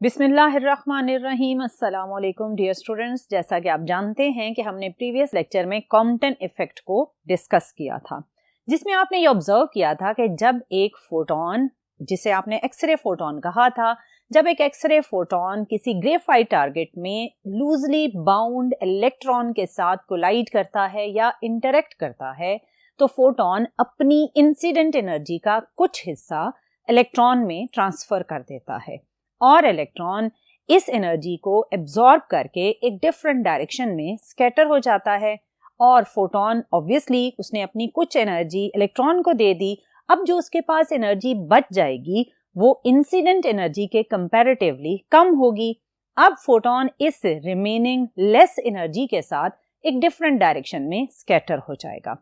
बिस्मिल्लाहिर्रहमानिर्रहीम। अस्सलाम वालेकुम डियर स्टूडेंट्स। जैसा कि आप जानते हैं कि हमने प्रीवियस लेक्चर में कॉम्पटन इफेक्ट को डिस्कस किया था, जिसमें आपने ये ऑब्जर्व किया था कि जब एक फोटोन, जिसे आपने एक्सरे फोटोन कहा था, जब एक एक्सरे फोटोन किसी ग्रेफाइट टारगेट में लूजली बाउंड इलेक्ट्रॉन के साथ कोलाइड करता है या इंटरेक्ट करता है, तो फोटोन अपनी इंसिडेंट एनर्जी का कुछ हिस्सा इलेक्ट्रॉन में ट्रांसफर कर देता है और इलेक्ट्रॉन इस एनर्जी को एब्जॉर्ब करके एक डिफरेंट डायरेक्शन में स्कैटर हो जाता है। और फोटोन ऑब्वियसली उसने अपनी कुछ एनर्जी इलेक्ट्रॉन को दे दी। अब जो उसके पास एनर्जी बच जाएगी वो इंसिडेंट एनर्जी के कंपैरेटिवली कम होगी। अब फोटोन इस रिमेनिंग लेस एनर्जी के साथ एक डिफरेंट डायरेक्शन में स्कैटर हो जाएगा।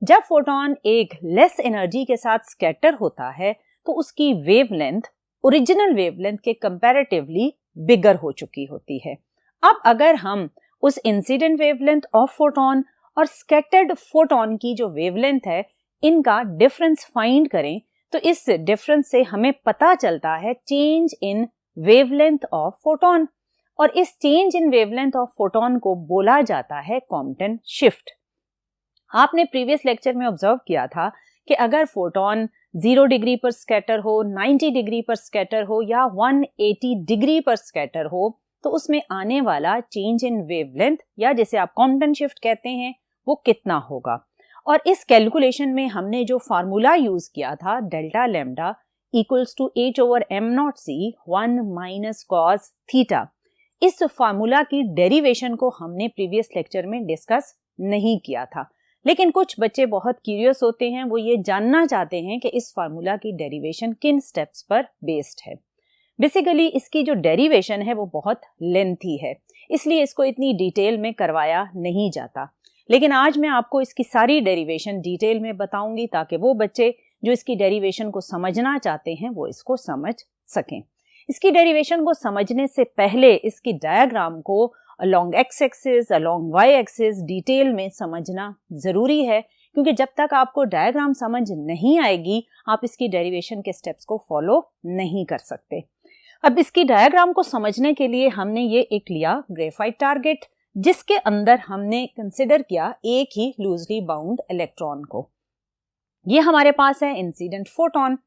जब फोटोन एक लेस एनर्जी के साथ स्कैटर होता है तो उसकी वेवलेंथ ओरिजिनल वेवलेंथ के कंपैरेटिवली बिगर हो चुकी होती है। अब अगर हम उस इंसिडेंट वेवलेंथ ऑफ फोटोन और स्कैटर्ड फोटोन की जो वेवलेंथ है, इनका डिफरेंस फाइंड करें तो इस डिफरेंस से हमें पता चलता है change in wavelength of photon, और इस change in wavelength of photon को बोला जाता है कॉम्पटन शिफ्ट। आपने प्रीवियस लेक्चर में ऑब्जर्व किया था कि अगर फोटोन 0 डिग्री पर स्कैटर हो, 90 डिग्री पर स्कैटर हो या 180 डिग्री पर स्कैटर हो, तो उसमें आने वाला चेंज इन वेवलेंथ या जिसे आप कॉम्पटन शिफ्ट कहते हैं वो कितना होगा। और इस कैलकुलेशन में हमने जो फार्मूला यूज किया था delta lambda equals to h/m0c 1 minus cos theta, इस फार्मूला की डेरिवेशन को हमने प्रीवियस लेक्चर में डिस्कस नहीं किया था। लेकिन कुछ बच्चे बहुत क्यूरियस होते हैं, वो ये जानना चाहते हैं कि इस फार्मूला की डेरिवेशन किन स्टेप्स पर बेस्ड है। बेसिकली इसकी जो डेरिवेशन है वो बहुत लेंथी है, इसलिए इसको इतनी डिटेल में करवाया नहीं जाता। लेकिन आज मैं आपको इसकी सारी डेरिवेशन डिटेल में बताऊंगी ताकि वो बच्चे जो इसकी डेरिवेशन को समझना चाहते हैं वो इसको समझ सकें। इसकी डेरिवेशन को समझने से पहले इसकी डायग्राम को along x axis, along y axis detail में समझना जरूरी है, क्योंकि जब तक आपको डायग्राम समझ नहीं आएगी आप इसकी डेरिवेशन के स्टेप्स को फॉलो नहीं कर सकते। अब इसकी डायग्राम को समझने के लिए हमने ये एक लिया ग्रेफाइट टारगेट, जिसके अंदर हमने कंसिडर किया एक ही लूजली बाउंड इलेक्ट्रॉन को। ये हमारे पास है इंसिडेंट फोटोन।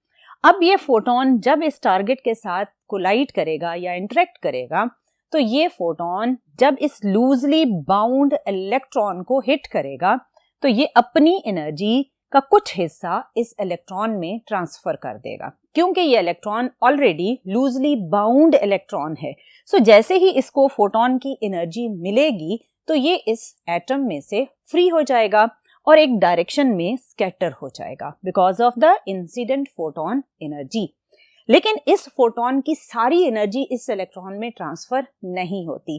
अब ये फोटोन जब इस टारगेट के साथ कोलाइड करेगा या इंटरेक्ट करेगा तो ये फोटोन जब इस लूजली बाउंड इलेक्ट्रॉन को हिट करेगा तो ये अपनी एनर्जी का कुछ हिस्सा इस इलेक्ट्रॉन में ट्रांसफर कर देगा, क्योंकि ये electron already loosely bound electron है। सो जैसे ही इसको फोटोन की एनर्जी मिलेगी तो ये इस एटम में से फ्री हो जाएगा और एक डायरेक्शन में स्कैटर हो जाएगा because of the incident photon energy. लेकिन इस फोटोन की सारी एनर्जी इस इलेक्ट्रॉन में ट्रांसफर नहीं होती,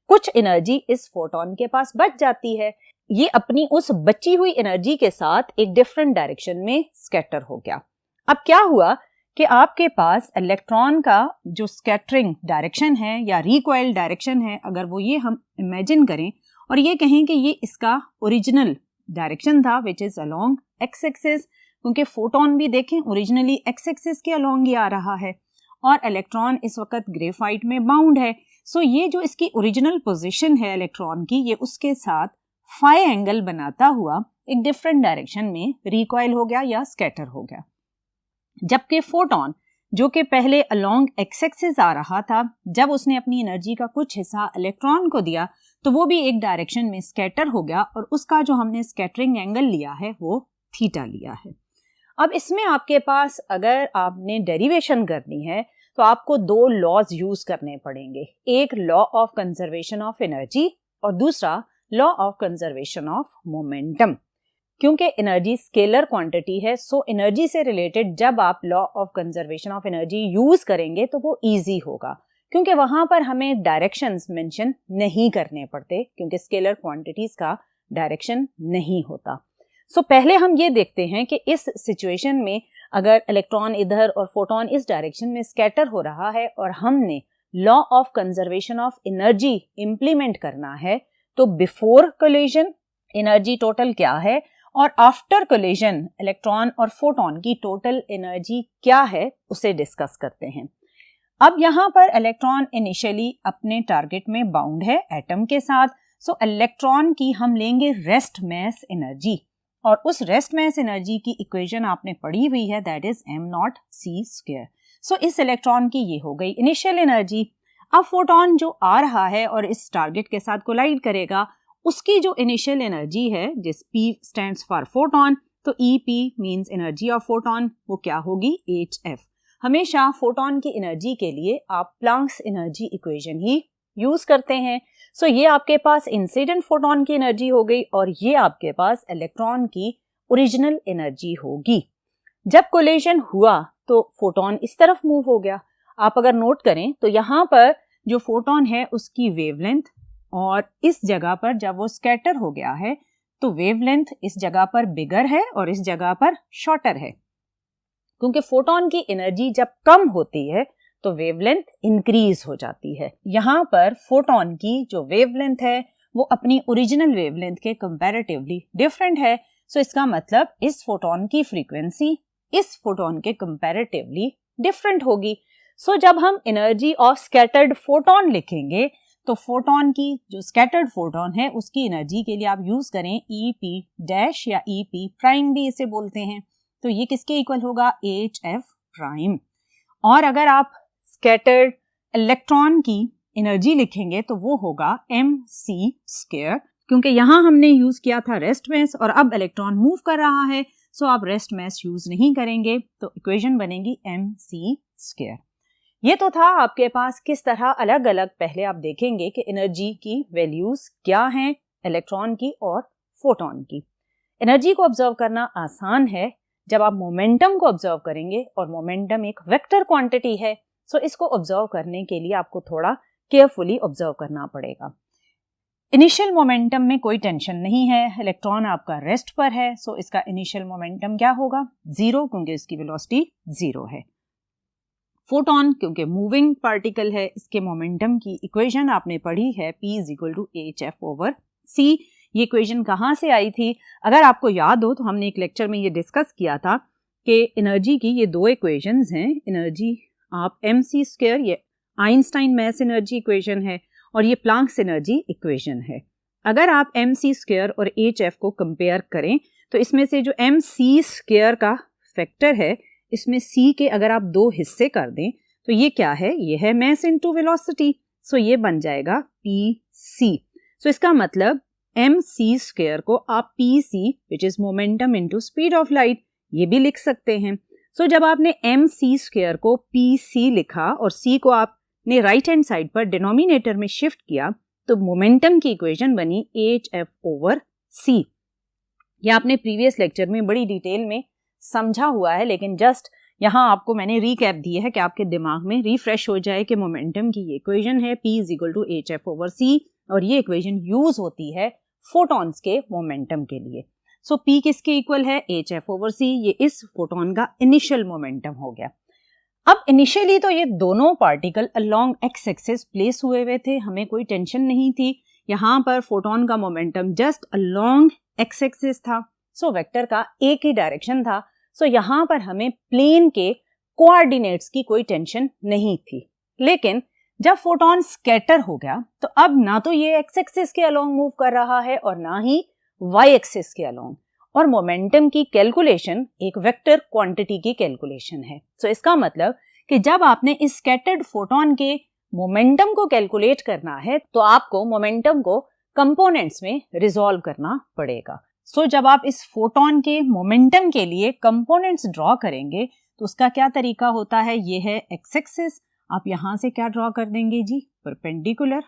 कुछ एनर्जी इस फोटोन के पास बच जाती है। ये अपनी उस बची हुई एनर्जी के साथ एक डिफरेंट डायरेक्शन में स्कैटर हो गया। अब क्या हुआ कि आपके पास इलेक्ट्रॉन का जो स्कैटरिंग डायरेक्शन है या रिकॉइल डायरेक्शन है, अगर वो ये हम इमेजिन करें और ये कहें कि ये इसका ओरिजिनल डायरेक्शन था which is along x axis, क्योंकि फोटोन भी देखें ओरिजिनली एक्स एक्सिस के अलोंग ही आ रहा है और इलेक्ट्रॉन इस वक्त ग्रेफाइट में बाउंड है। सो ये जो इसकी ओरिजिनल पोजीशन है इलेक्ट्रॉन की, ये उसके साथ फाई एंगल बनाता हुआ एक डिफरेंट डायरेक्शन में रिकॉइल हो गया या स्कैटर हो गया। जबकि फोटोन जो कि पहले अलोंग एक्स एक्सिस आ रहा था, जब उसने अपनी एनर्जी का कुछ हिस्सा इलेक्ट्रॉन को दिया तो वो भी एक डायरेक्शन में स्कैटर हो गया और उसका जो हमने स्कैटरिंग एंगल लिया है वो थीटा लिया है। अब इसमें आपके पास अगर आपने डेरिवेशन करनी है तो आपको दो लॉज यूज करने पड़ेंगे, एक law of conservation of energy और दूसरा law of conservation of momentum. क्योंकि एनर्जी स्केलर क्वांटिटी है, सो एनर्जी से रिलेटेड जब आप law of conservation of energy use करेंगे तो वो इजी होगा, क्योंकि वहां पर हमें डायरेक्शंस मेंशन नहीं करने पड़ते, क्योंकि स्केलर क्वांटिटीज का डायरेक्शन नहीं होता। सो पहले हम ये देखते हैं कि इस सिचुएशन में अगर इलेक्ट्रॉन इधर और फोटोन इस डायरेक्शन में स्कैटर हो रहा है और हमने law of conservation of energy implement करना है, तो बिफोर कोलिजन एनर्जी टोटल क्या है और आफ्टर कोलिजन इलेक्ट्रॉन और फोटोन की टोटल एनर्जी क्या है उसे डिस्कस करते हैं। अब यहाँ पर इलेक्ट्रॉन इनिशियली अपने टारगेट में बाउंड है एटम के साथ, सो इलेक्ट्रॉन की हम लेंगे रेस्ट मास एनर्जी, और उस रेस्ट मास एनर्जी की इक्वेशन आपने पढ़ी हुई है, दैट इज m0c²। सो इस इलेक्ट्रॉन की ये हो गई इनिशियल एनर्जी। अब फोटोन जो आ रहा है और इस टारगेट के साथ कोलाइड करेगा, उसकी जो इनिशियल एनर्जी है, जिस P स्टैंड्स फॉर फोटोन, तो EP means energy of photon, वो क्या होगी, HF। हमेशा फोटोन की एनर्जी के लिए आप प्लैंक्स एनर्जी इक्वेशन ही यूज करते हैं। सो ये आपके पास इंसिडेंट फोटोन की एनर्जी हो गई और ये आपके पास इलेक्ट्रॉन की ओरिजिनल एनर्जी होगी। जब कोलिजन हुआ तो फोटोन इस तरफ मूव हो गया। आप अगर नोट करें तो यहाँ पर जो फोटोन है उसकी वेवलेंथ, और इस जगह पर जब वो स्कैटर हो गया है तो वेवलेंथ इस जगह पर बिगर है और इस जगह पर शॉर्टर है, क्योंकि फोटोन की एनर्जी जब कम होती है तो वेवलेंथ इंक्रीज हो जाती है। यहाँ पर फोटोन की जो वेवलेंथ है वो अपनी ओरिजिनल वेवलेंथ के कंपैरेटिवली डिफरेंट है। सो इसका मतलब इस फोटोन की फ्रीक्वेंसी इस फोटोन के कंपैरेटिवली डिफरेंट होगी। सो जब हम एनर्जी ऑफ स्कैटर्ड फोटोन लिखेंगे तो फोटोन की जो स्कैटर्ड फोटोन है उसकी एनर्जी के लिए आप यूज करें EP डैश या EP प्राइम भी इसे बोलते हैं, तो ये किसके इक्वल होगा, HF प्राइम। और अगर आप स्कैटर्ड इलेक्ट्रॉन की एनर्जी लिखेंगे तो वो होगा mc², क्योंकि यहाँ हमने यूज किया था रेस्ट मास और अब इलेक्ट्रॉन मूव कर रहा है, सो आप रेस्ट मास यूज नहीं करेंगे, तो इक्वेशन बनेगी mc²। ये तो था आपके पास किस तरह अलग अलग, पहले आप देखेंगे कि एनर्जी की वैल्यूज क्या हैं इलेक्ट्रॉन की और फोटोन की। एनर्जी को ऑब्जर्व करना आसान है जब आप मोमेंटम को ऑब्जर्व करेंगे, और मोमेंटम एक वेक्टर क्वांटिटी है, सो इसको ऑब्जर्व करने के लिए आपको थोड़ा केयरफुली ऑब्जर्व करना पड़ेगा। इनिशियल मोमेंटम में कोई टेंशन नहीं है, इलेक्ट्रॉन आपका रेस्ट पर है, सो इसका इनिशियल मोमेंटम क्या होगा, 0, क्योंकि इसकी वेलोसिटी 0 है। फोटोन क्योंकि मूविंग पार्टिकल है, इसके मोमेंटम की इक्वेशन आपने पढ़ी है, P = HF/c। ये इक्वेशन कहाँ से आई थी, अगर आपको याद हो तो हमने एक लेक्चर में ये डिस्कस किया था कि एनर्जी की ये दो इक्वेशंस हैं। एनर्जी आप mc², ये आइंस्टाइन मैस एनर्जी इक्वेशन है, और ये प्लैंक्स एनर्जी इक्वेशन है। अगर आप mc² और HF को कंपेयर करें तो इसमें से जो mc² का फैक्टर है, इसमें c के अगर आप 2 हिस्से कर दें तो ये क्या है, ये है मास इनटू वेलोसिटी, सो ये बन जाएगा pc। सो इसका मतलब mc² को आप pc which is momentum into speed of light ये भी लिख सकते हैं। सो जब आपने mc² को pc लिखा और c को आपने राइट हैंड साइड पर डिनोमिनेटर में शिफ्ट किया तो मोमेंटम की इक्वेशन बनी HF/c। ये आपने प्रीवियस लेक्चर में बड़ी डिटेल में समझा हुआ है, लेकिन जस्ट यहाँ आपको मैंने रीकैप दिया है कि आपके दिमाग में रिफ्रेश हो जाए कि मोमेंटम की ये इक्वेशन है P = HF/c, और ये इक्वेशन यूज होती है फोटॉन्स के मोमेंटम के लिए। सो P किसके इक्वल है, HF/c, ये इस फोटोन का इनिशियल मोमेंटम हो गया। अब इनिशियली तो ये दोनों particle along x axis place हुए थे, हमें कोई टेंशन नहीं थी, यहाँ पर फोटोन का momentum just along x axis था, सो वेक्टर का एक ही डायरेक्शन था, सो यहाँ पर हमें प्लेन के कोऑर्डिनेट्स की कोई टेंशन नहीं थी। लेकिन जब फोटोन स्कैटर हो गया तो अब ना तो ये एक्स एक्सिस के अलोंग मूव कर रहा है और ना ही वाई एक्सिस के अलोंग, और मोमेंटम की कैलकुलेशन एक वेक्टर क्वांटिटी की कैलकुलेशन है। सो इसका मतलब कि जब आपने इस स्कैटर्ड फोटोन के मोमेंटम को कैलकुलेट करना है तो आपको मोमेंटम को कंपोनेंट्स में रिजॉल्व करना पड़ेगा। सो जब आप इस फोटोन के मोमेंटम के लिए कंपोनेंट्स ड्रॉ करेंगे तो उसका क्या तरीका होता है, ये है एक्स एक्सिस, आप यहां से क्या ड्रॉ कर देंगे जी, परपेंडिकुलर।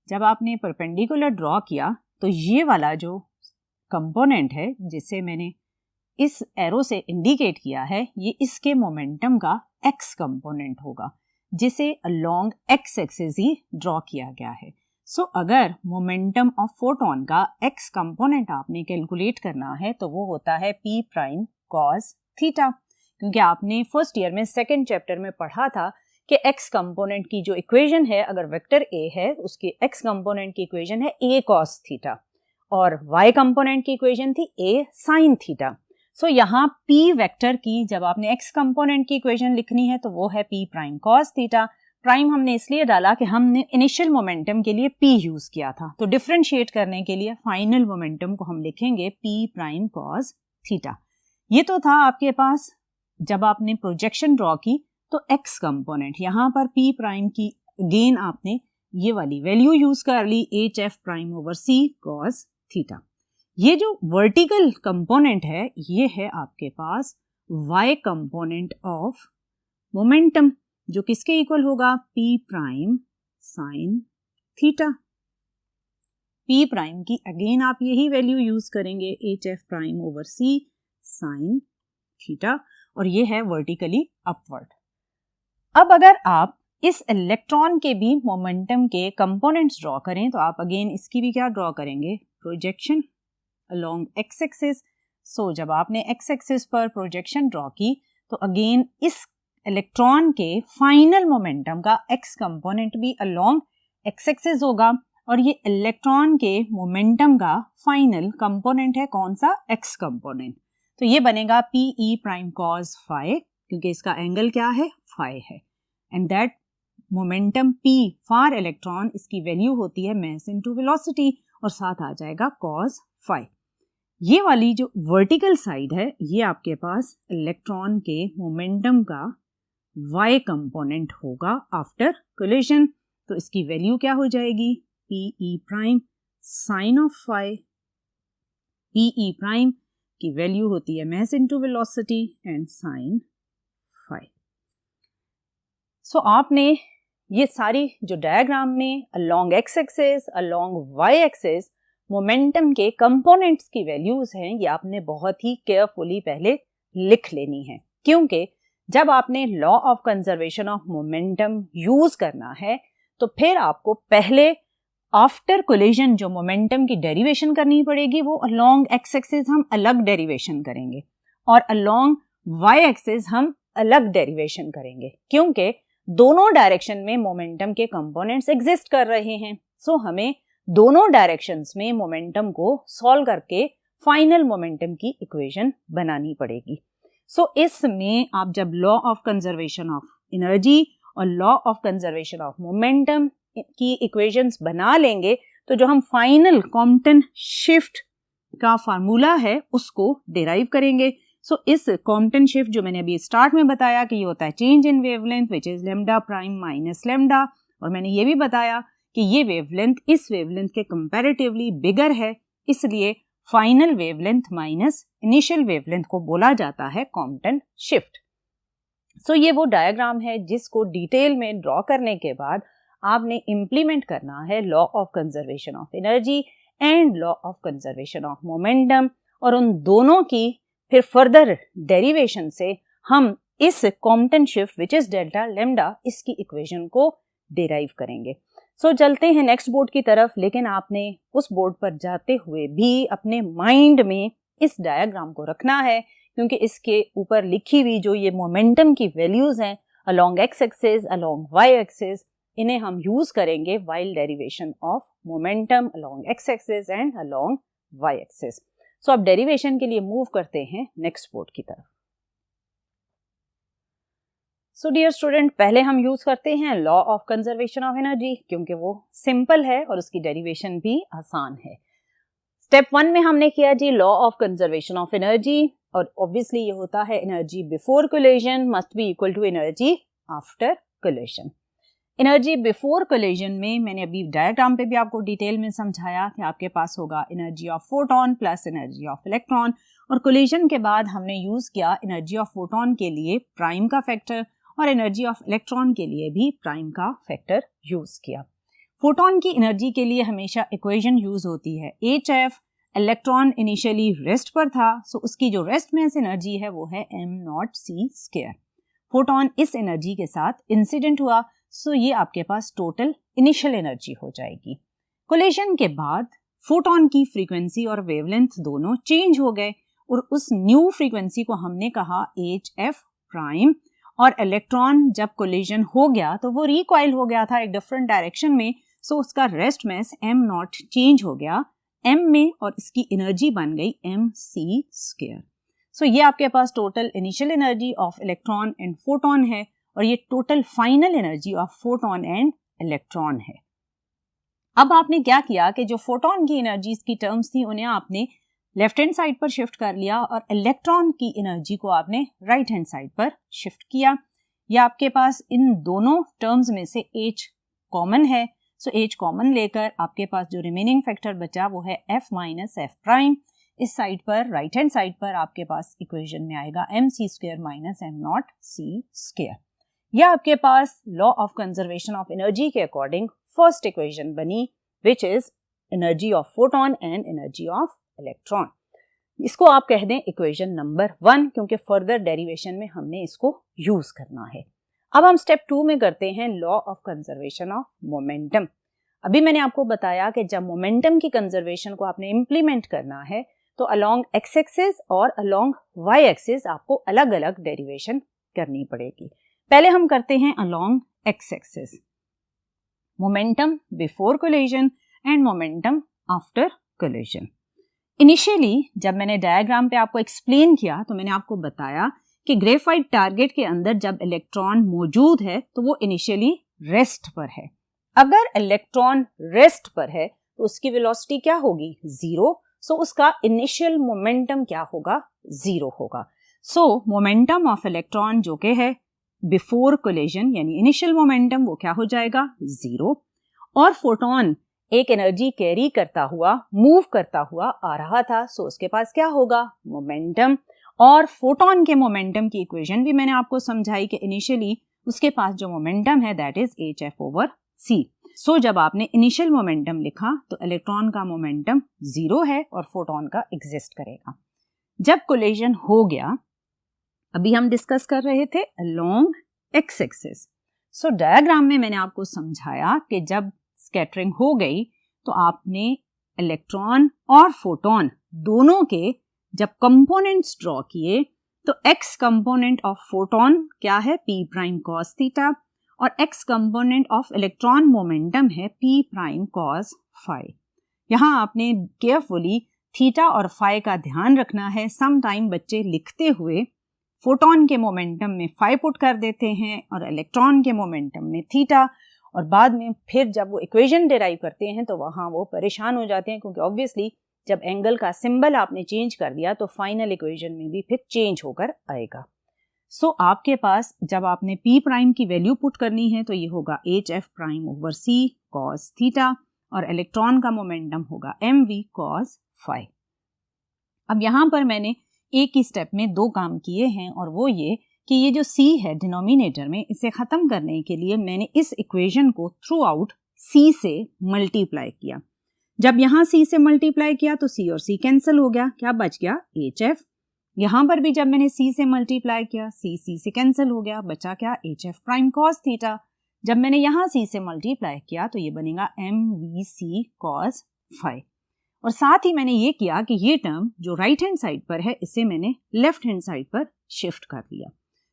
जब आपने परपेंडिकुलर ड्रॉ किया तो ये वाला जो कंपोनेंट है जिसे मैंने इस एरो से इंडिकेट किया है, ये इसके मोमेंटम का एक्स कंपोनेंट होगा जिसे अलोंग एक्स एक्सिस ही ड्रॉ किया गया है। सो अगर मोमेंटम ऑफ फोटोन का एक्स कंपोनेंट आपने कैलकुलेट करना है तो वो होता है P प्राइम cos थीटा, क्योंकि आपने फर्स्ट ईयर में सेकेंड चैप्टर में पढ़ा था कि एक्स कंपोनेंट की जो इक्वेशन है, अगर वेक्टर A है उसकी एक्स कंपोनेंट की इक्वेशन है A cos थीटा और y कंपोनेंट की इक्वेशन थी A sin थीटा। सो यहाँ p वेक्टर की जब आपने x कंपोनेंट की इक्वेशन लिखनी है तो वो है p prime cos theta. Prime हमने इसलिए डाला कि हमने इनिशियल मोमेंटम के लिए p यूज किया था, तो डिफरेंशिएट करने के लिए फाइनल मोमेंटम को हम लिखेंगे p प्राइम कॉस थीटा। ये तो था आपके पास जब आपने प्रोजेक्शन ड्रॉ की तो x कंपोनेंट, यहाँ पर p प्राइम की अगेन आपने ये वाली वैल्यू यूज कर ली hf prime over c cos theta. ये जो वर्टिकल कंपोनेंट है ये है आपके पास y कंपोनेंट ऑफ मोमेंटम, जो किसके इक्वल होगा p prime sine theta. p prime की अगेन आप यही वैल्यू यूज करेंगे hf prime over c sine theta, और ये है वर्टिकली अपवर्ड। अब अगर आप इस इलेक्ट्रॉन के भी मोमेंटम के कंपोनेंट्स ड्रॉ करें तो आप अगेन इसकी भी क्या ड्रॉ करेंगे, प्रोजेक्शन अलोंग एक्स एक्सिस। सो जब आपने एक्स एक्सिस पर प्रोजेक्शन ड्रॉ की तो अगेन इस इलेक्ट्रॉन के फाइनल मोमेंटम का x कंपोनेंट भी अलोंग x एक्सिस होगा, और ये इलेक्ट्रॉन के मोमेंटम का फाइनल कंपोनेंट है कौन सा, x कंपोनेंट। तो ये बनेगा pe प्राइम कॉस फाई, क्योंकि इसका एंगल क्या है, फाई है, and that momentum p for electron, इसकी वैल्यू होती है मास इनटू वेलोसिटी, और साथ आ जाएगा कॉस फाई। ये वाली जो वर्टिकल साइड है ये आपके पास इलेक्ट्रॉन के मोमेंटम का y कंपोनेंट होगा आफ्टर कोलिजन, तो इसकी वैल्यू क्या हो जाएगी, pe prime sine of phi. pe prime की वैल्यू होती है mass into velocity and sine phi. So आपने ये सारी जो डायग्राम में along x axis along y axis momentum के कंपोनेंट्स की वैल्यूज हैं, ये आपने बहुत ही केयरफुली पहले लिख लेनी है, क्योंकि जब आपने law of conservation of momentum use करना है तो फिर आपको पहले आफ्टर कोलिजन जो मोमेंटम की डेरिवेशन करनी पड़ेगी वो अलोंग एक्स एक्सिस हम अलग डेरिवेशन करेंगे और अलोंग वाई एक्सिस हम अलग डेरिवेशन करेंगे, क्योंकि दोनों डायरेक्शन में मोमेंटम के कंपोनेंट्स एग्जिस्ट कर रहे हैं। सो हमें दोनों डायरेक्शंस में मोमेंटम को सॉल्व करके फाइनल मोमेंटम की इक्वेशन बनानी पड़ेगी। सो इसमें आप जब law of conservation of energy और law of conservation of momentum की इक्वेशंस बना लेंगे तो जो हम फाइनल कॉम्पटन शिफ्ट का फार्मूला है उसको डिराइव करेंगे। सो इस कॉम्पटन शिफ्ट जो मैंने अभी स्टार्ट में बताया कि ये होता है change in wavelength which is lambda prime minus lambda, और मैंने ये भी बताया कि ये वेवलेंथ इस वेवलेंथ के कंपैरेटिवली बिगर है, इसलिए final wavelength minus initial wavelength को बोला जाता है कॉम्पटन शिफ्ट। सो ये वो डायग्राम है जिसको डिटेल में ड्रॉ करने के बाद आपने इम्प्लीमेंट करना है law of conservation of energy and law of conservation of momentum, और उन दोनों की फिर फर्दर डेरिवेशन से हम इस Compton shift which is delta lambda इसकी इक्वेशन को डिराइव करेंगे। सो चलते हैं नेक्स्ट बोर्ड की तरफ, लेकिन आपने उस बोर्ड पर जाते हुए भी अपने माइंड में इस डायग्राम को रखना है, क्योंकि इसके ऊपर लिखी हुई जो ये मोमेंटम की वैल्यूज हैं along x axis along Y axis, इन्हें हम यूज करेंगे while derivation of momentum along x axis and along Y axis. So अब डेरिवेशन के लिए मूव करते हैं नेक्स्ट बोर्ड की तरफ। सो डियर स्टूडेंट, पहले हम यूज करते हैं law of conservation of energy, क्योंकि वो सिंपल है और उसकी डेरिवेशन भी आसान है। स्टेप 1 में हमने किया जी law of conservation of energy, और ऑब्वियसली ये होता है energy before collision must be equal to energy after collision. Energy before collision में मैंने अभी डायग्राम पे भी आपको डिटेल में समझाया कि आपके पास होगा energy of photon plus energy of electron, और कोलिजन के बाद हमने यूज किया एनर्जी ऑफ फोटोन के लिए प्राइम का फैक्टर और एनर्जी ऑफ इलेक्ट्रॉन के लिए भी प्राइम का फैक्टर यूज किया। फोटोन की एनर्जी के लिए हमेशा इक्वेशन यूज होती है HF, इलेक्ट्रॉन इनिशियली रेस्ट पर था, सो उसकी जो रेस्ट मास एनर्जी है वो है m0c²। फोटोन इस एनर्जी के साथ इंसिडेंट हुआ, सो ये आपके पास टोटल इनिशियल एनर्जी हो जाएगी। कोलिजन के बाद फोटोन की फ्रीक्वेंसी और वेवलेंथ दोनों चेंज हो गए, और उस न्यू फ्रीक्वेंसी को हमने कहा HF प्राइम, और इलेक्ट्रॉन जब कोलिजन हो गया तो वो रिकॉइल हो गया था एक डिफरेंट डायरेक्शन में, सो उसका रेस्ट मास m0 चेंज हो गया m में, और इसकी एनर्जी बन गई mc²। सो ये आपके पास total initial energy of electron and photon है और ये total final energy of photon and electron है। अब आपने क्या किया कि जो फोटोन की एनर्जीज की टर्म्स थी उन्हें आपने लेफ्ट हैंड साइड पर शिफ्ट कर लिया और इलेक्ट्रॉन की एनर्जी को आपने राइट हैंड साइड पर शिफ्ट किया। या आपके पास इन दोनों टर्म्स में से H कॉमन है, सो H कॉमन लेकर आपके पास जो रिमेनिंग फैक्टर बचा वो है F माइनस F प्राइम। इस साइड पर राइट हैंड साइड पर आपके पास इक्वेशन में आएगा mc² माइनस m0 c²। यह आपके पास law of conservation of energy के अकॉर्डिंग फर्स्ट इक्वेशन बनी, which is energy of photon and energy of electron. इसको आप कह दें इक्वेशन नंबर 1, क्योंकि फर्दर डेरिवेशन में हमने इसको यूज करना है। अब हम स्टेप 2 में करते हैं law of conservation of momentum. अभी मैंने आपको बताया कि जब मोमेंटम की कंजर्वेशन को आपने इंप्लीमेंट करना है तो अलोंग एक्स एक्सिस और अलोंग वाई एक्सिस आपको अलग अलग डेरिवेशन करनी पड़ेगी। पहले हम करते हैं along x axis, momentum before collision and momentum after collision. Initially जब मैंने डायग्राम पे आपको एक्सप्लेन किया तो मैंने आपको बताया कि ग्रेफाइट टारगेट के अंदर जब इलेक्ट्रॉन मौजूद है तो वो इनिशियली रेस्ट पर है। अगर इलेक्ट्रॉन रेस्ट पर है तो उसकी वेलोसिटी क्या होगी? 0। सो उसका इनिशियल मोमेंटम क्या होगा? 0 होगा। सो मोमेंटम ऑफ इलेक्ट्रॉन जो कि है बिफोर कोलिजन यानी इनिशियल मोमेंटम वो क्या हो जाएगा? 0। और फोटोन एक एनर्जी कैरी करता हुआ मूव करता हुआ आ रहा था, सो उसके पास क्या होगा? मोमेंटम। और फोटोन के मोमेंटम की इक्वेशन भी मैंने आपको समझाई कि इनिशियली उसके पास जो मोमेंटम है दैट इज hf/c। सो जब आपने इनिशियल मोमेंटम लिखा तो इलेक्ट्रॉन का मोमेंटम 0 है और फोटोन का एग्जिस्ट करेगा। जब कोलिजन हो गया, अभी हम डिस्कस कर रहे थे अलोंग एक्स एक्सिस। सो डायग्राम में मैंने आपको समझाया कि जब स्कैटरिंग हो गई तो आपने इलेक्ट्रॉन और फोटोन दोनों के जब कंपोनेंट्स ड्रॉ किए तो x कंपोनेंट ऑफ फोटोन क्या है? p प्राइम cos थीटा और x component of electron momentum है p प्राइम cos phi। यहाँ आपने केयरफुली थीटा और फाई का ध्यान रखना है। सम टाइम बच्चे लिखते हुए फोटोन के मोमेंटम में फाई पुट कर देते हैं और इलेक्ट्रॉन के मोमेंटम में थीटा, और बाद में फिर जब वो इक्वेशन डिराइव करते हैं तो वहाँ वो परेशान हो जाते हैं, क्योंकि ऑब्वियसली जब एंगल का सिंबल आपने चेंज कर दिया तो फाइनल इक्वेशन में भी फिर चेंज होकर आएगा। सो आपके पास जब आपने p प्राइम की वैल्यू पुट करनी है तो ये होगा hf/c cos थीटा और इलेक्ट्रॉन का मोमेंटम होगा mv cos phi। अब यहाँ पर मैंने एक ही स्टेप में 2 काम किए हैं, और वो ये कि ये जो c है डिनोमिनेटर में, इसे खत्म करने के लिए मैंने इस इक्वेशन को थ्रू आउट c से मल्टीप्लाई किया। जब यहाँ c से मल्टीप्लाई किया तो c और c कैंसिल हो गया, क्या बच गया? hf। यहाँ पर भी जब मैंने c से मल्टीप्लाई किया c से कैंसिल हो गया, बचा क्या? hf' cos theta. जब मैंने यहाँ c से मल्टीप्लाई किया तो ये बनेगा mvc cos phi। और साथ ही मैंने ये किया कि ये टर्म जो राइट हैंड साइड पर है इसे मैंने लेफ्ट हैंड साइड पर शिफ्ट कर दिया।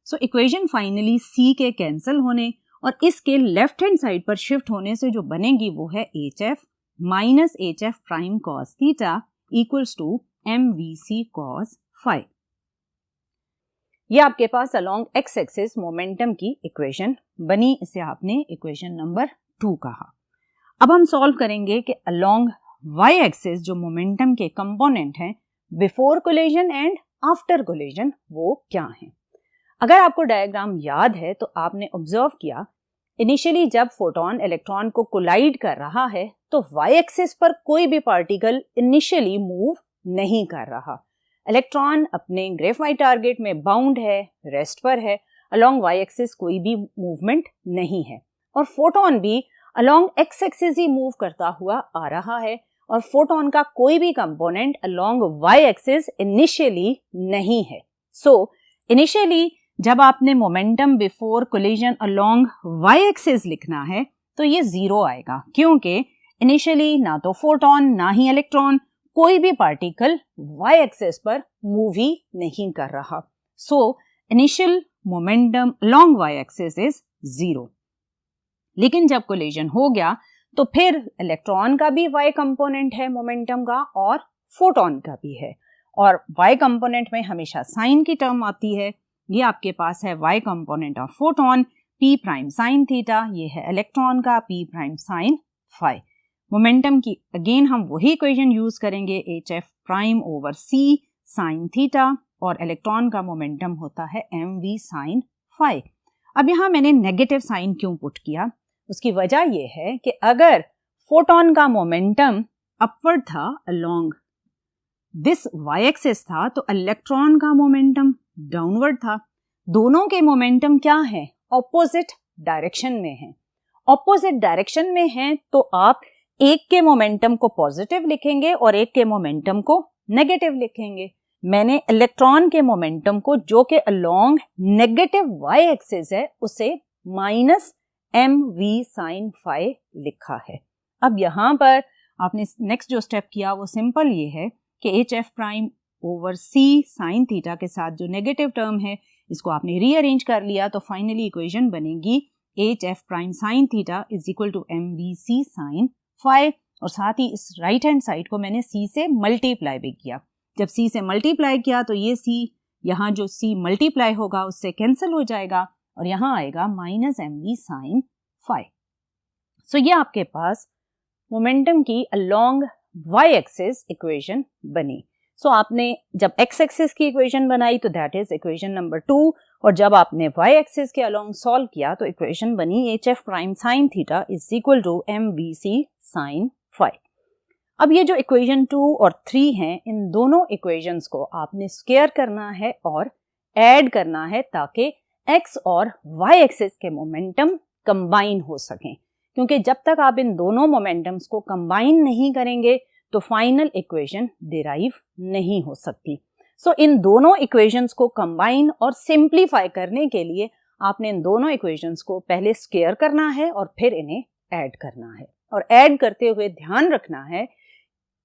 सो इक्वेशन फाइनली c के कैंसिल होने और इसके लेफ्ट हैंड साइड पर शिफ्ट होने से जो बनेगी वो है hf minus hf' cos theta equals to mvc cos phi। ये आपके पास अलोंग एक्स एक्सिस मोमेंटम की इक्वेशन बनी, इसे आपने इक्वेशन नंबर 2 कहा। अब हम सॉल्व करेंगे कि अलोंग वाई एक्सिस जो मोमेंटम के कंपोनेंट हैं before collision and after collision वो क्या हैं। अगर आपको डायग्राम याद है तो आपने ऑब्जर्व किया इनिशियली जब फोटोन इलेक्ट्रॉन को कोलाइड कर रहा है तो वाई एक्सिस पर कोई भी पार्टिकल इनिशियली मूव नहीं कर रहा। इलेक्ट्रॉन अपने ग्रेफाइट टारगेट में बाउंड है, रेस्ट पर है, अलोंग वाई एक्सिस कोई भी मूवमेंट नहीं है, और फोटोन भी अलोंग एक्स एक्सिस ही मूव करता हुआ आ रहा है, और फोटोन का कोई भी component along Y axis initially नहीं है। सो इनिशियली जब आपने momentum before collision along Y axis लिखना है तो ये 0 आएगा, क्योंकि इनिशियली ना तो फोटोन ना ही इलेक्ट्रॉन कोई भी पार्टिकल वाई एक्सिस पर मूव ही नहीं कर रहा। So initial momentum along Y axis is 0। लेकिन जब कोलिजन हो गया तो फिर इलेक्ट्रॉन का भी वाई कंपोनेंट है मोमेंटम का और फोटोन का भी है, और y कंपोनेंट में हमेशा साइन की टर्म आती है। ये आपके पास है y component of photon p prime sine theta, ये है इलेक्ट्रॉन का p prime sine phi. Momentum की अगेन हम वही इक्वेशन यूज करेंगे hf prime over c sine theta, और इलेक्ट्रॉन का मोमेंटम होता है mv साइन फाई। अब यहाँ मैंने नेगेटिव साइन क्यों पुट किया, उसकी वजह यह है कि अगर फोटोन का मोमेंटम अपवर्ड था अलोंग दिस y एक्सिस था तो इलेक्ट्रॉन का मोमेंटम डाउनवर्ड था। दोनों के मोमेंटम क्या है, ऑपोजिट डायरेक्शन में है। ऑपोजिट डायरेक्शन में है तो आप एक के मोमेंटम को पॉजिटिव लिखेंगे और एक के मोमेंटम को नेगेटिव लिखेंगे। मैंने इलेक्ट्रॉन के मोमेंटम को जो कि अलोंग नेगेटिव y एक्सिस है उसे माइनस mv साइन फाई लिखा है। अब यहाँ पर आपने नेक्स्ट जो स्टेप किया वो सिंपल ये है कि hf prime over c sine theta के साथ जो नेगेटिव टर्म है इसको आपने रीअरेंज कर लिया तो फाइनली इक्वेशन बनेगी hf prime sine theta is equal to mvc sine phi, और साथ ही इस राइट हैंड साइड को मैंने c से मल्टीप्लाई भी किया। जब c से मल्टीप्लाई किया तो ये c, यहाँ जो c मल्टीप्लाई होगा उससे कैंसिल हो जाएगा और यहाँ आएगा माइनस mv साइन फाई। सो ये आपके पास मोमेंटम की अलोंग y एक्सिस इक्वेशन बनी। सो आपने जब x एक्सिस की इक्वेशन बनाई तो दैट इज इक्वेशन नंबर 2, और जब आपने y एक्सिस के अलोंग सॉल्व किया तो इक्वेशन बनी hf prime sine theta is equal to mvc sine phi. अब ये जो इक्वेशन 2 और 3 हैं, इन दोनों इक्वेशंस को आपने स्क्वायर करना है और ऐड करना है ताकि x और y एक्सिस के मोमेंटम कंबाइन हो सकें, क्योंकि जब तक आप इन दोनों मोमेंटम्स को कंबाइन नहीं करेंगे तो फाइनल इक्वेशन डिराइव नहीं हो सकती। सो इन दोनों इक्वेशंस को कंबाइन और सिंप्लीफाई करने के लिए आपने इन दोनों इक्वेशंस को पहले स्क्वायर करना है और फिर इन्हें ऐड करना है। और ऐड करते हुए ध्यान रखना है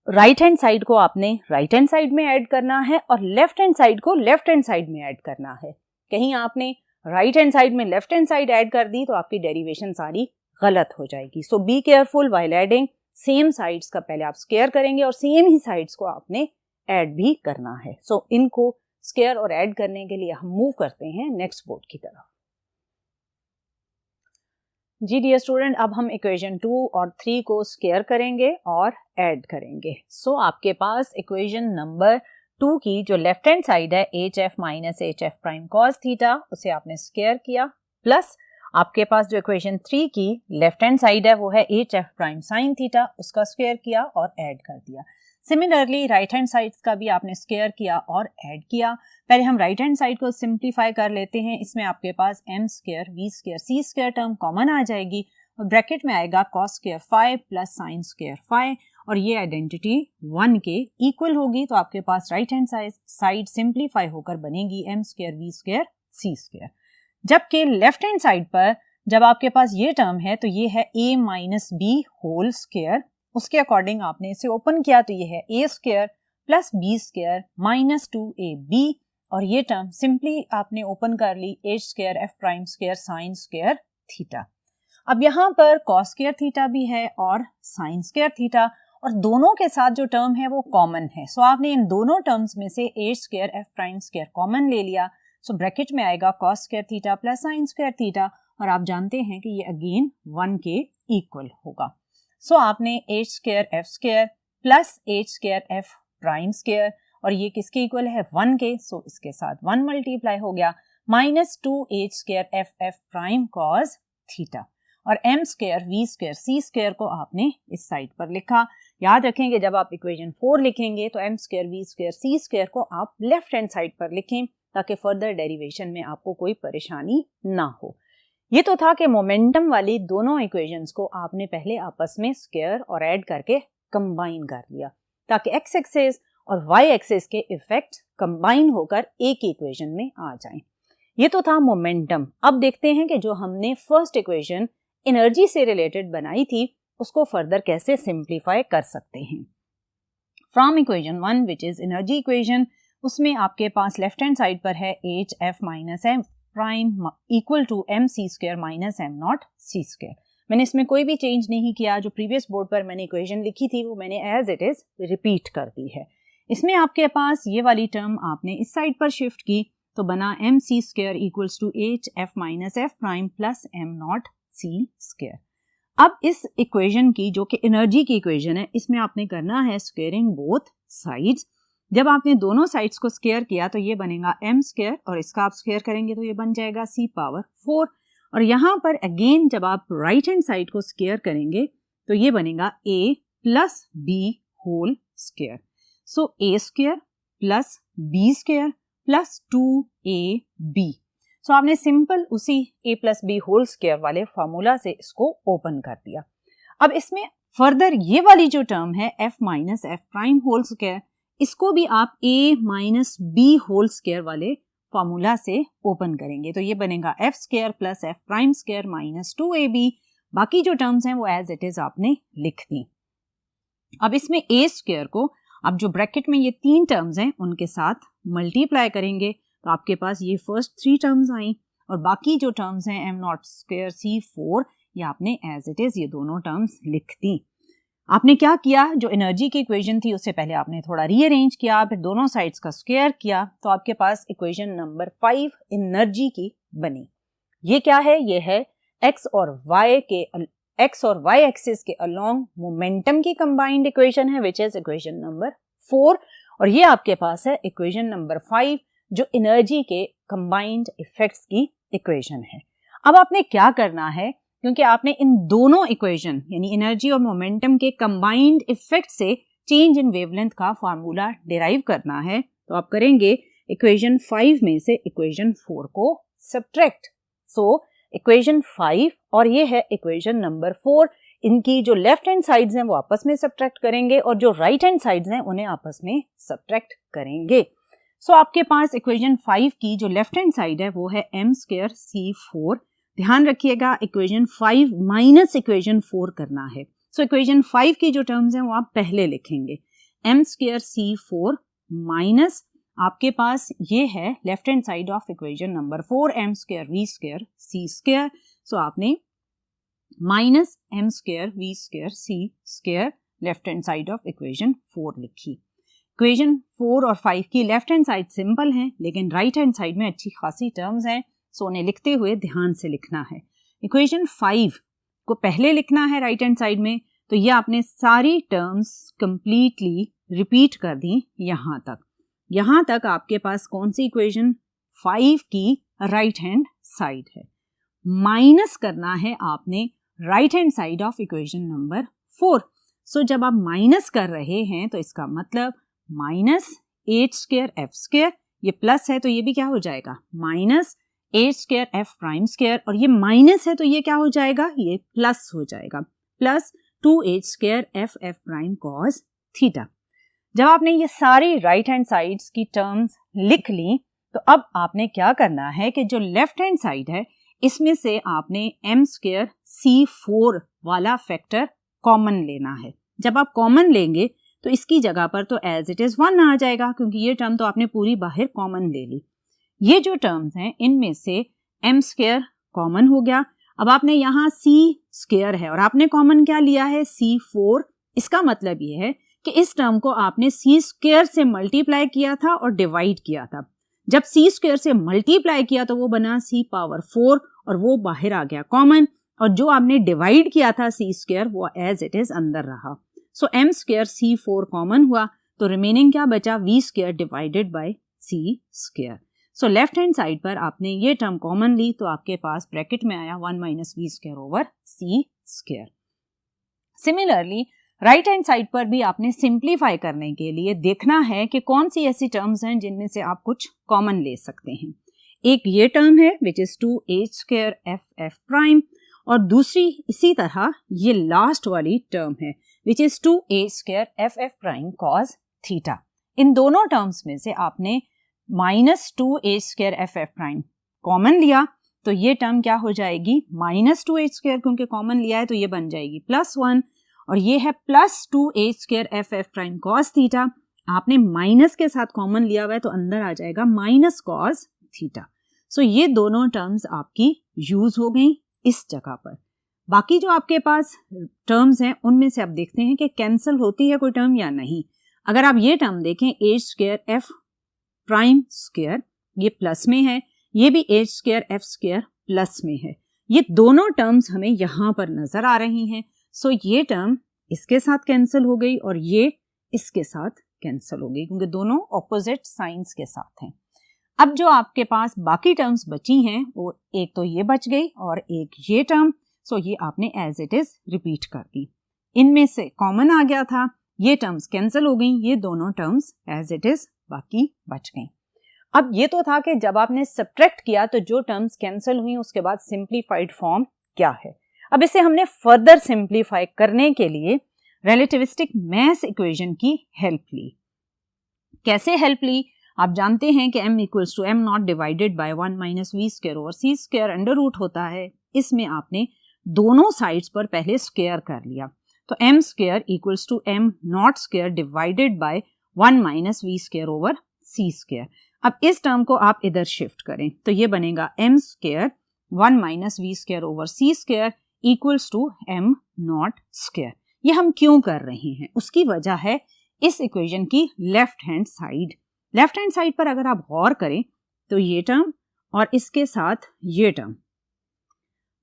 राइट हैंड साइड को आपने राइट हैंड साइड में ऐड करना है और लेफ्ट हैंड साइड को लेफ्ट हैंड साइड में ऐड करना है। कहीं आपने राइट हैंड साइड में लेफ्ट हैंड साइड ऐड कर दी तो आपकी डेरिवेशन सारी गलत हो जाएगी। So be careful while adding, same sides का पहले आप स्क्वायर करेंगे और सेम ही साइड्स को आपने ऐड भी करना है। सो इनको स्क्वायर और ऐड करने के लिए हम मूव करते हैं नेक्स्ट बोर्ड की तरफ। जी डियर स्टूडेंट, अब हम इक्वेशन 2 और 3 को स्क्वायर करेंगे और ऐड करेंगे। सो आपके पास इक्वेशन नंबर 2 की जो लेफ्ट हैंड साइड है hf minus hf prime cos theta, उसे आपने स्क्वायर किया, प्लस आपके पास जो इक्वेशन 3 की लेफ्ट हैंड साइड है वो है hf प्राइम साइन थीटा, उसका स्क्वायर किया और ऐड कर दिया। सिमिलरली राइट हैंड साइड का भी आपने स्क्वायर किया और ऐड किया। पहले हम राइट हैंड साइड को सिंप्लीफाई कर लेते हैं। इसमें आपके पास m square v square c square term common आ जाएगी और ब्रैकेट में आएगा cos square phi plus sine square phi, और ये आइडेंटिटी 1 के इक्वल होगी। तो आपके पास राइट हैंड साइड सिंप्लीफाई होकर बनेगी m square v square c square, जबकि लेफ्ट हैंड साइड पर जब आपके पास ये टर्म है तो ये है a minus b whole square. उसके अकॉर्डिंग आपने इसे ओपन किया तो ये है a square plus b square minus 2ab, और ये टर्म सिंपली आपने ओपन कर ली h square f prime square sine square theta. अब यहाँ पर cos स्क्वायर थीटा भी है और साइन स्क्वायर थीटा, और दोनों के साथ जो टर्म है वो कॉमन है। सो आपने इन दोनों टर्म्स में से h square f prime square common ले लिया। सो ब्रैकेट में आएगा cos square theta plus sine square theta, और आप जानते हैं कि ये अगेन 1 के इक्वल होगा। सो आपने h square f square plus h square f prime square, और ये किसके इक्वल है 1 के, सो इसके साथ 1 मल्टीप्लाई हो गया, minus 2h square f prime cos theta, और m square v square c square को आपने इस साइड पर लिखा। याद रखेंगे जब आप इक्वेशन 4 लिखेंगे तो m square v square c square को आप लेफ्ट हैंड साइड पर लिखें ताकि फर्दर डेरिवेशन में आपको कोई परेशानी ना हो। ये तो था कि मोमेंटम वाली दोनों इक्वेशंस को आपने पहले आपस में स्क्वायर और ऐड करके कंबाइन कर लिया ताकि x एक्सिस और y एक्सिस के इफेक्ट कंबाइन होकर एक ही इक्वेशन में आ जाएं। ये तो था मोमेंटम। अब देखते हैं कि जो हमने फर्स्ट इक्वेशन एनर्जी से रिलेटेड बनाई थी उसको फर्दर कैसे सिंप्लीफाई कर सकते हैं। From equation 1 which is energy equation, उसमें आपके पास लेफ्ट हैंड साइड पर है h f minus m prime equal to m c square minus m naught c square. मैंने इसमें कोई भी चेंज नहीं किया। जो प्रीवियस बोर्ड पर मैंने इक्वेशन लिखी थी वो मैंने एज इट इज रिपीट कर दी है। इसमें आपके पास ये वाली टर्म आपने इस साइड पर शिफ्ट की तो बना mc² equals to 8f minus f prime plus m0c²। अब इस इक्वेशन की जो कि एनर्जी की इक्वेशन है, इसमें आपने करना है स्क्वेयरिंग बोथ साइड्स। जब आपने दोनों साइड्स को स्क्वेयर किया तो ये बनेगा m² और इसका आप स्क्वेयर करेंगे तो ये बन जाएगा c⁴। और यहाँ पर अगेन जब आप राइट हैंड साइड को स्क्वेयर करेंगे तो ये बनेगा a plus b whole square. So a² plus b² plus 2ab। So आपने सिंपल उसी a plus b whole square वाले फॉर्मूला से इसको ओपन कर दिया। अब इसमें फर्दर ये वाली जो टर्म है f minus f prime whole square, इसको भी आप a minus b whole square वाले फॉर्मूला से ओपन करेंगे तो ये बनेगा f² plus f prime square minus 2ab। बाकी जो टर्म्स हैं वो एज इट इज आपने लिख दी। अब इसमें a² को अब जो ब्रैकेट में ये 3 टर्म्स हैं उनके साथ मल्टीप्लाई करेंगे तो आपके पास ये फर्स्ट 3 टर्म्स आई और बाकी जो टर्म्स हैं m0² c⁴, ये आपने एज इट इज ये दोनों टर्म्स लिख दी। आपने क्या किया, जो एनर्जी की इक्वेशन थी उससे पहले आपने थोड़ा रीअरेंज किया, फिर दोनों साइड्स का स्क्वायर किया तो आपके पास इक्वेशन नंबर 5 एनर्जी की बनी। ये क्या है, ये है x और y एक्सिस के अलोंग मोमेंटम की कंबाइंड इक्वेशन है विच इज इक्वेशन नंबर 4। और ये आपके पास है इक्वेशन नंबर 5 जो एनर्जी के कंबाइंड इफेक्ट्स की इक्वेशन है। अब आपने क्या करना है, क्योंकि आपने इन दोनों इक्वेशन यानी एनर्जी और मोमेंटम के कंबाइंड इफेक्ट से चेंज इन वेवलेंथ का फार्मूला डिराइव करना है, तो आप करेंगे इक्वेशन 5 में से इक्वेशन 4 को सब्ट्रैक्ट। सो इक्वेशन 5 और ये है इक्वेशन नंबर 4, इनकी जो लेफ्ट हैंड साइड्स हैं वो आपस में सब्ट्रैक्ट करेंगे और जो राइट हैंड साइड्स हैं उन्हें आपस में सब्ट्रैक्ट करेंगे। सो आपके पास इक्वेशन 5 की जो लेफ्ट हैंड साइड है वो है m² c⁴। ध्यान रखिएगा इक्वेशन 5 माइनस इक्वेशन 4 करना है। सो इक्वेशन 5 की जो टर्म्स हैं वो आप पहले लिखेंगे, m² c⁴ माइनस आपके पास ये है left hand side of equation number 4 m² v² c²। सो आपने minus m² v² c² left hand side of equation 4 लिखी। इक्वेशन 4 और 5 की लेफ्ट हैंड साइड सिंपल है लेकिन राइट हैंड साइड में अच्छी खासी टर्म्स हैं, सो उन्हें लिखते हुए ध्यान से लिखना है। इक्वेशन 5 को पहले लिखना है राइट हैंड साइड में, तो ये आपने सारी टर्म्स कंप्लीटली रिपीट कर दी यहाँ तक आपके पास कौन सी इक्वेशन 5 की राइट हैंड साइड है। माइनस करना है आपने right hand side of equation number 4। सो जब आप माइनस कर रहे हैं तो इसका मतलब माइनस h² f², ये प्लस है तो ये भी क्या हो जाएगा minus h² f prime square, और ये माइनस है तो ये क्या हो जाएगा, ये प्लस हो जाएगा, plus 2h² f prime cos theta. जब आपने ये सारी राइट हैंड साइड्स की टर्म्स लिख ली तो अब आपने क्या करना है कि जो लेफ्ट हैंड साइड है इसमें से आपने m² c⁴ वाला फैक्टर कॉमन लेना है। जब आप कॉमन लेंगे तो इसकी जगह पर तो एज इट इज 1 आ जाएगा, क्योंकि ये टर्म तो आपने पूरी बाहर कॉमन ले ली। ये जो टर्म्स हैं इनमें से m² कॉमन हो गया। अब आपने यहाँ c² है और आपने कॉमन क्या लिया है, c⁴। इसका मतलब ये है कि इस टर्म को आपने c² से मल्टीप्लाई किया था और डिवाइड किया था। जब c² से मल्टीप्लाई किया तो वो बना c⁴ और वो बाहर आ गया कॉमन, और जो आपने डिवाइड किया था c² वो एज इट इज अंदर रहा। सो m² c⁴ कॉमन हुआ तो रिमेनिंग क्या बचा, v² divided by c²। So left hand side पर आपने ये टर्म कॉमन ली तो आपके पास ब्रैकेट में आया 1 minus v² over c²। Similarly right hand side पर भी आपने सिंप्लीफाई करने के लिए देखना है कि कौन सी ऐसी टर्म्स हैं जिनमें से आप कुछ कॉमन ले सकते हैं। एक ये टर्म है which is 2h² f prime, और दूसरी इसी तरह ये लास्ट वाली टर्म है which is 2h² f prime cos theta. इन दोनों टर्म्स में से आपने minus 2h² f prime common लिया तो ये टर्म क्या हो जाएगी, माइनस 2h², क्योंकि कॉमन लिया है तो ये बन जाएगी +1, और ये है plus 2h² f prime cos theta. आपने माइनस के साथ कॉमन लिया हुआ है तो अंदर आ जाएगा माइनस cos थीटा। सो ये दोनों टर्म्स आपकी यूज हो गई इस जगह पर। बाकी जो आपके पास टर्म्स हैं उनमें से आप देखते हैं कि कैंसिल होती है कोई टर्म या नहीं। अगर आप ये टर्म देखें H square F prime square, ये प्लस में है, ये भी H square F square plus में है, ये दोनों टर्म्स हमें यहां पर नजर आ रही हैं। सो ये टर्म इसके साथ कैंसिल हो गई और ये इसके साथ कैंसिल हो गई क्योंकि दोनों ऑपोजिट साइंस के साथ हैं। अब जो आपके पास बाकी टर्म्स बची हैं वो एक तो ये बच गई और एक ये टर्म, सो ये आपने एज इट इज रिपीट कर दी। इनमें से कॉमन आ गया था, ये टर्म्स कैंसिल हो गई, ये दोनों टर्म्स एज इट इज बाकी बच गई। अब ये तो था कि जब आपने सब्ट्रैक्ट किया तो जो टर्म्स कैंसिल हुई उसके बाद सिंप्लीफाइड फॉर्म क्या है। अब इसे हमने फर्दर सिंप्लीफाई करने के लिए रिलेटिविस्टिक मास इक्वेशन की हेल्प ली। कैसे हेल्प ली? आप जानते हैं कि m equals to m naught divided by 1 minus v square over c square under root होता है। इसमें आपने दोनों साइड्स पर पहले स्क्वायर कर लिया, तो m square equals to m naught square divided by 1 minus v square over c square. अब इस टर्म को आप इधर शिफ्ट करें तो ये बनेगा m square 1 minus v square over c square equals to m naught square. ये हम क्यों कर रहे हैं? उसकी वजह है इस इक्वेशन की left hand side. Left hand side पर अगर आप गौर करें तो ये टर्म और इसके साथ ये टर्म,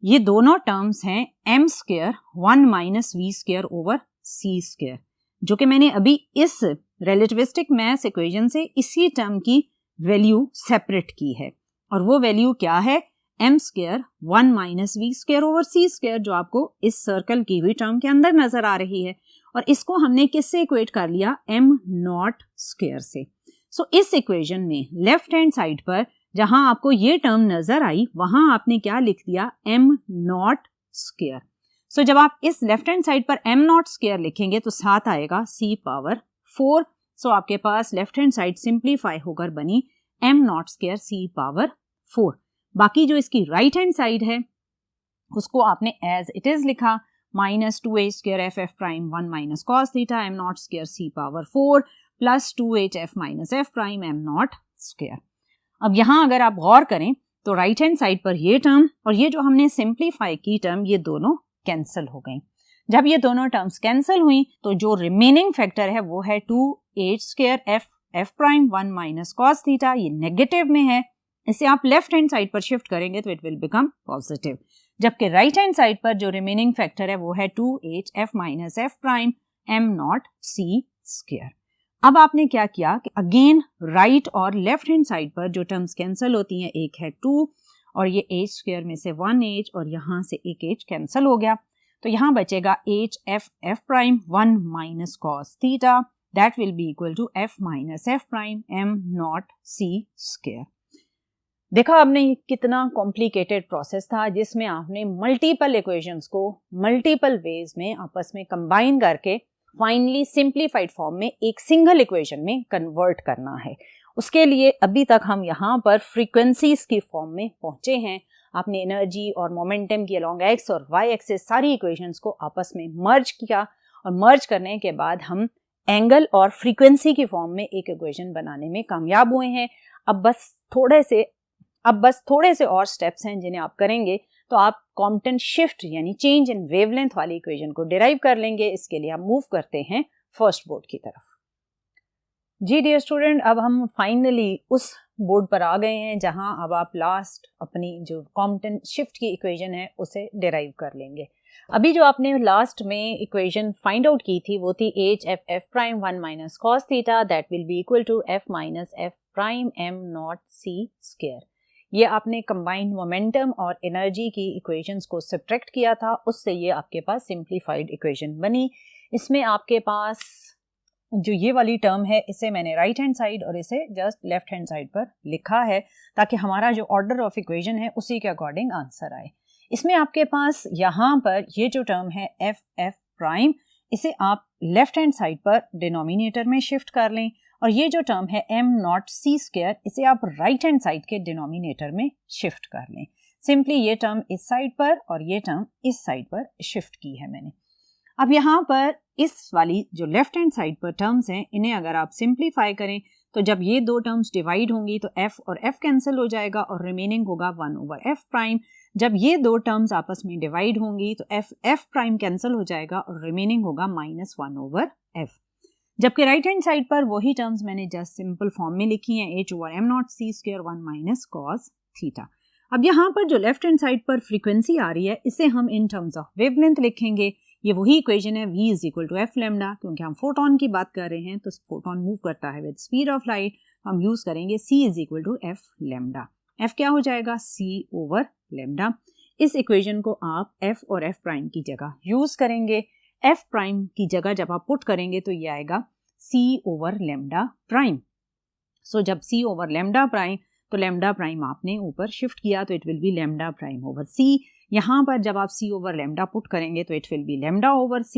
ये दोनों टर्म्स हैं m square 1 minus v square over c square, जो कि मैंने अभी इस रिलेटिविस्टिक मास इक्वेशन से इसी टर्म की वैल्यू सेपरेट की है। और वो वैल्यू क्या है? m square 1 minus v square over c square, जो आपको इस सर्कल की हुई टर्म के अंदर नजर आ रही है। और इसको हमने किससे इक्वेट कर लिया? m नॉट स्क्वायर से। सो इस इक्वेशन में लेफ्ट हैंड साइड पर जहां आपको ये टर्म नजर आई वहां आपने क्या लिख दिया? m naught square. सो जब आप इस लेफ्ट हैंड साइड पर m नॉट स्क्वायर लिखेंगे तो साथ आएगा c पावर 4। सो आपके पास लेफ्ट हैंड साइड सिंप्लीफाई होकर बनी m naught square c power 4। बाकी जो इसकी राइट हैंड साइड है उसको आपने एज इट इज लिखा, minus 2h square F F prime 1 minus cos theta m naught square c power 4 plus 2h f minus f prime m naught square. अब यहां अगर आप गौर करें तो राइट हैंड साइड पर ये टर्म और ये जो हमने सिंप्लीफाई की टर्म, ये दोनों कैंसिल हो गई। जब ये दोनों टर्म्स कैंसिल हुई तो जो रिमेनिंग फैक्टर है वो है 2h square F F prime 1 minus cos theta, ये नेगेटिव में है। इसे आप लेफ्ट हैंड साइड पर शिफ्ट करेंगे तो इट विल बिकम पॉजिटिव। जबकि राइट हैंड साइड पर जो रिमेनिंग फैक्टर है वो है 2h f minus f prime m naught c square. अब आपने क्या किया कि अगेन राइट और लेफ्ट हैंड साइड पर जो टर्म्स कैंसिल होती हैं, एक है 2 और ये h स्क्वायर में से 1h और यहाँ से एक h कैंसिल हो गया, तो यहाँ बचेगा h f f prime 1 minus cos theta, that will be equal to f minus f prime m naught c square. देखा आपने कितना कॉम्प्लिकेटेड प्रोसेस था जिसमें आपने मल्टीपल इक्वेशंस को मल्टीपल वेज में आपस में कंबाइन करके फाइनली सिंप्लीफाइड फॉर्म में एक सिंगल इक्वेशन में कन्वर्ट करना है। उसके लिए अभी तक हम यहाँ पर फ्रीक्वेंसीज की फॉर्म में पहुंचे हैं। आपने एनर्जी और मोमेंटम की अलोंग एक्स और वाई एक्सिस सारी इक्वेशंस को आपस में मर्ज किया और मर्ज करने के बाद हम एंगल और फ्रीक्वेंसी की फॉर्म में एक इक्वेशन बनाने में कामयाब हुए हैं। अब बस थोड़े से और स्टेप्स हैं जिन्हें आप करेंगे तो आप कॉम्पटन शिफ्ट यानी चेंज इन वेवलेंथ वाली इक्वेशन को डिराइव कर लेंगे। इसके लिए हम मूव करते हैं फर्स्ट बोर्ड की तरफ। जी डियर स्टूडेंट, अब हम फाइनली उस बोर्ड पर आ गए हैं जहां अब आप लास्ट अपनी जो कॉम्पटन शिफ्ट की इक्वेशन है उसे डिराइव कर लेंगे। अभी जो आपने लास्ट में इक्वेशन फाइंड आउट की थी वो थी h f f prime 1 minus cos theta that will be equal to f minus f prime m naught c square. ये आपने कंबाइंड मोमेंटम और एनर्जी की इक्वेशंस को सब्ट्रैक्ट किया था, उससे ये आपके पास सिंप्लीफाइड इक्वेशन बनी। इसमें आपके पास जो ये वाली टर्म है इसे मैंने राइट हैंड साइड और इसे जस्ट लेफ्ट हैंड साइड पर लिखा है ताकि हमारा जो ऑर्डर ऑफ इक्वेशन है उसी के अकॉर्डिंग आंसर आए। इसमें आपके पास यहाँ पर ये जो टर्म है एफ एफ प्राइम, इसे आप लेफ्ट हैंड साइड पर डिनोमिनेटर में शिफ्ट कर लें और ये जो टर्म है m नॉट c स्क्वायर, इसे आप राइट हैंड साइड के डिनोमिनेटर में शिफ्ट कर लें। सिंपली ये टर्म इस साइड पर और ये टर्म इस साइड पर शिफ्ट की है मैंने। अब यहाँ पर इस वाली जो लेफ्ट हैंड साइड पर टर्म्स हैं इन्हें अगर आप सिंप्लीफाई करें तो जब ये दो टर्म्स डिवाइड होंगी तो f और f कैंसिल हो जाएगा और रिमेनिंग होगा 1 ओवर f प्राइम। जब ये दो टर्म्स आपस में डिवाइड होंगी तो f प्राइम कैंसिल हो जाएगा और रिमेनिंग होगा -1 ओवर f। जबकि राइट हैंड साइड पर वही टर्म्स मैंने जस्ट सिंपल फॉर्म में लिखी हैं, h/m0c² 1 - cos थीटा। अब यहाँ पर जो लेफ्ट हैंड साइड पर फ्रीक्वेंसी आ रही है इसे हम इन टर्म्स ऑफ वेवलेंथ लिखेंगे। ये वही इक्वेशन है v = f लैम्डा, क्योंकि हम फोटोन की बात कर रहे हैं तो फोटोन मूव करता है विद स्पीड ऑफ लाइट, हम यूज करेंगे c = f लैम्डा। f क्या हो जाएगा, c/λ। इस इक्वेशन को आप f और f प्राइम की जगह यूज करेंगे। f प्राइम की जगह जब आप पुट करेंगे तो ये आएगा c/λ प्राइम। सो जब c/λ प्राइम तो लैम्डा प्राइम आपने ऊपर शिफ्ट किया तो it will be lambda prime over c। यहाँ पर जब आप c/λ पुट करेंगे तो it will be lambda over c,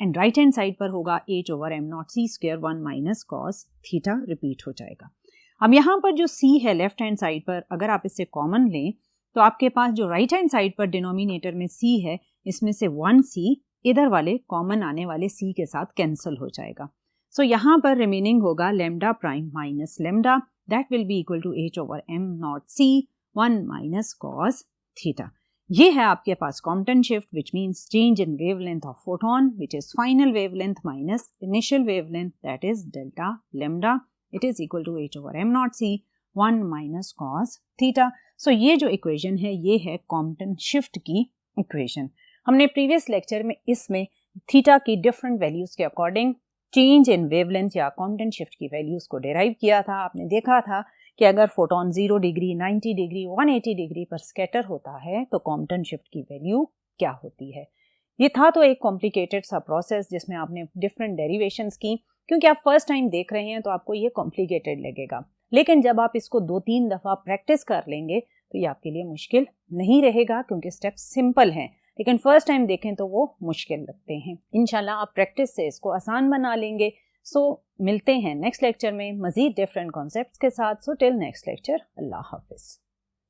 and right hand side पर होगा h/m0c² 1 - cos थीटा, रिपीट हो जाएगा। अब यहाँ पर जो c है लेफ्ट हैंड साइड पर, अगर आप इसे कॉमन लें तो आपके पास जो राइट हैंड साइड पर डिनोमिनेटर में c है, इसमें से 1c इधर वाले कॉमन आने वाले c के साथ कैंसिल हो जाएगा। सो यहाँ पर रिमेनिंग होगा lambda prime minus lambda, that will be equal to h/m0c 1 - cos theta. ये है आपके पास Compton shift, which means change in wavelength of photon, which is final wavelength minus initial wavelength, that is delta lambda, it is equal to h/m0c 1 - cos theta. So ये जो equation है ये है Compton shift की equation. हमने previous lecture में इसमें theta की डिफरेंट वैल्यूज के अकॉर्डिंग चेंज इन वेवलेंथ या कॉम्पटन शिफ्ट की वैल्यूज को डिराइव किया था। आपने देखा था कि अगर फोटोन 0 डिग्री, 90 डिग्री, 180 डिग्री पर स्कैटर होता है तो कॉम्पटन शिफ्ट की वैल्यू क्या होती है। ये था तो एक कॉम्प्लिकेटेड सा प्रोसेस जिसमें आपने डिफरेंट डेरिवेशंस की। क्योंकि आप फर्स्ट टाइम देख रहे हैं तो आपको ये कॉम्प्लिकेटेड लगेगा, लेकिन जब आप इसको 2-3 दफ़ा प्रैक्टिस कर लेंगे तो ये आपके लिए मुश्किल नहीं रहेगा, क्योंकि स्टेप्स सिंपल हैं, लेकिन फर्स्ट टाइम देखें तो वो मुश्किल लगते हैं। इंशाल्लाह आप प्रैक्टिस से इसको आसान बना लेंगे। सो मिलते हैं नेक्स्ट लेक्चर में मज़ीद डिफरेंट कॉन्सेप्ट्स के साथ। सो टिल नेक्स्ट लेक्चर, अल्लाह हाफिज़।